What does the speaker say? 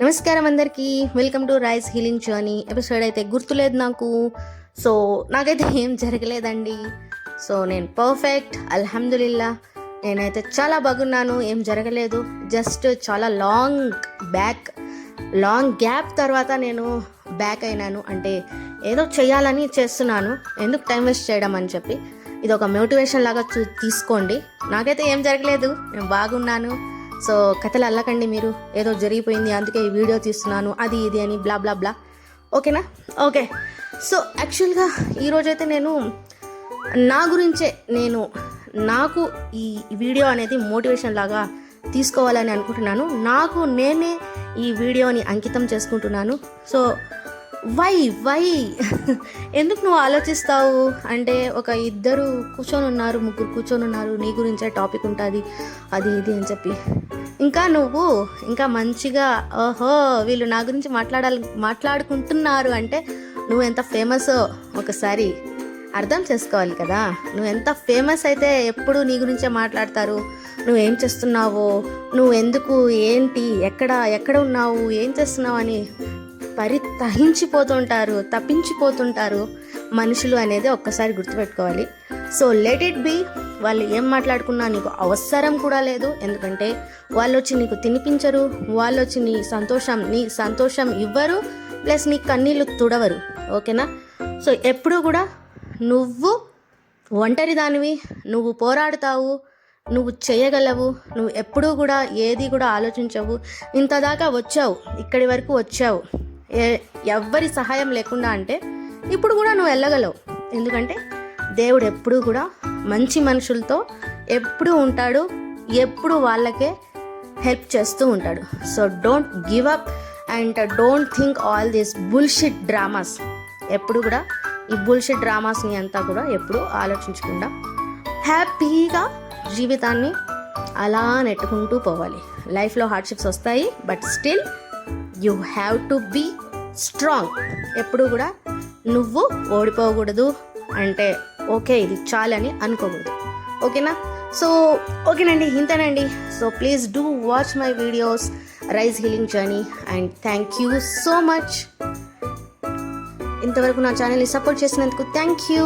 నమస్కారం అందరికీ. Welcome to rice healing journey. Episode అయితే గుర్తులేదు నాకు. సో నాకైతే ఏం జరగలేదండి. సో నేను పర్ఫెక్ట్, అల్హమ్దులిల్లా. నేనైతే చాలా బాగున్నాను, ఏం జరగలేదు. జస్ట్ చాలా లాంగ్ గ్యాప్ తర్వాత నేను బ్యాక్ అయినాను. అంటే ఏదో చేయాలని చేస్తున్నాను, ఎందుకు టైం వేస్ట్ చేయడం అని చెప్పి. ఇది ఒక మోటివేషన్ లాగా తీసుకోండి. నాకైతే ఏం జరగలేదు, నేను బాగున్నాను. సో కథలు అల్లకండి మీరు, ఏదో జరిగిపోయింది అందుకే ఈ వీడియో తీస్తున్నాను అది ఇది అని బ్లా బ్లా బ్లా. ఓకేనా? ఓకే. సో యాక్చువల్గా ఈరోజైతే నేను నా గురించే, నాకు ఈ వీడియో అనేది మోటివేషన్ లాగా తీసుకోవాలని అనుకుంటున్నాను. నాకు నేనే ఈ వీడియోని అంకితం చేసుకుంటున్నాను. సో వై ఎందుకు నువ్వు ఆలోచిస్తావు అంటే, ఒక ఇద్దరు కూర్చొని ఉన్నారు, ముగ్గురు కూర్చొని ఉన్నారు, నీ గురించే టాపిక్ ఉంటుంది అది ఇది అని చెప్పి, ఇంకా మంచిగా ఓహో వీళ్ళు నా గురించి మాట్లాడుకుంటున్నారు అంటే నువ్వు ఎంత ఫేమసో ఒకసారి అర్థం చేసుకోవాలి కదా. నువ్వు ఎంత ఫేమస్ అయితే ఎప్పుడు నీ గురించే మాట్లాడతారు. నువ్వేం చేస్తున్నావో, నువ్వు ఎందుకు, ఏంటి, ఎక్కడ ఉన్నావు, ఏం చేస్తున్నావు అని తప్పించిపోతుంటారు మనుషులు అనేది ఒక్కసారి గుర్తుపెట్టుకోవాలి. So let it be. వాళ్ళు ఏం మాట్లాడుకున్నా నీకు అవసరం కూడా లేదు. ఎందుకంటే వాళ్ళు వచ్చి నీకు తినిపించరు, వాళ్ళు వచ్చి నీ సంతోషం ఇవ్వరు, ప్లస్ నీ కన్నీళ్ళు తుడవరు. ఓకేనా? సో ఎప్పుడూ కూడా నువ్వు ఒంటరి దానివి, నువ్వు పోరాడుతావు, నువ్వు చేయగలవు, నువ్వు ఎప్పుడూ కూడా ఏది కూడా ఆలోచించవు. ఇంతదాకా వచ్చావు, ఇక్కడి వరకు వచ్చావు ఎవ్వరి సహాయం లేకుండా, అంటే ఇప్పుడు కూడా నువ్వు వెళ్ళగలవు. ఎందుకంటే దేవుడు ఎప్పుడూ కూడా మంచి మనుషులతో ఎప్పుడూ ఉంటాడు, ఎప్పుడు వాళ్ళకే హెల్ప్ చేస్తూ ఉంటాడు. So don't give up and don't think all these bullshit dramas. ఎప్పుడు కూడా ఈ బుల్షిట్ డ్రామాస్ని అంతా కూడా ఎప్పుడు ఆలోచించకుండా హ్యాపీగా జీవితాన్ని అలా నెట్టుకుంటూ పోవాలి. లైఫ్లో హార్డ్షిప్స్ వస్తాయి, but still you have to be strong. ఎప్పుడు కూడా నువ్వు ఓడిపోకూడదు, అంటే ఓకే ఇది చాలని అనుకోకూడదు. ఓకేనా? సో ఓకేనండి, ఇంతేనండి. So please do watch my videos rice healing journey and thank you so much. ఇంతవరకు నా ఛానల్ని సపోర్ట్ చేసినందుకు థ్యాంక్ యూ.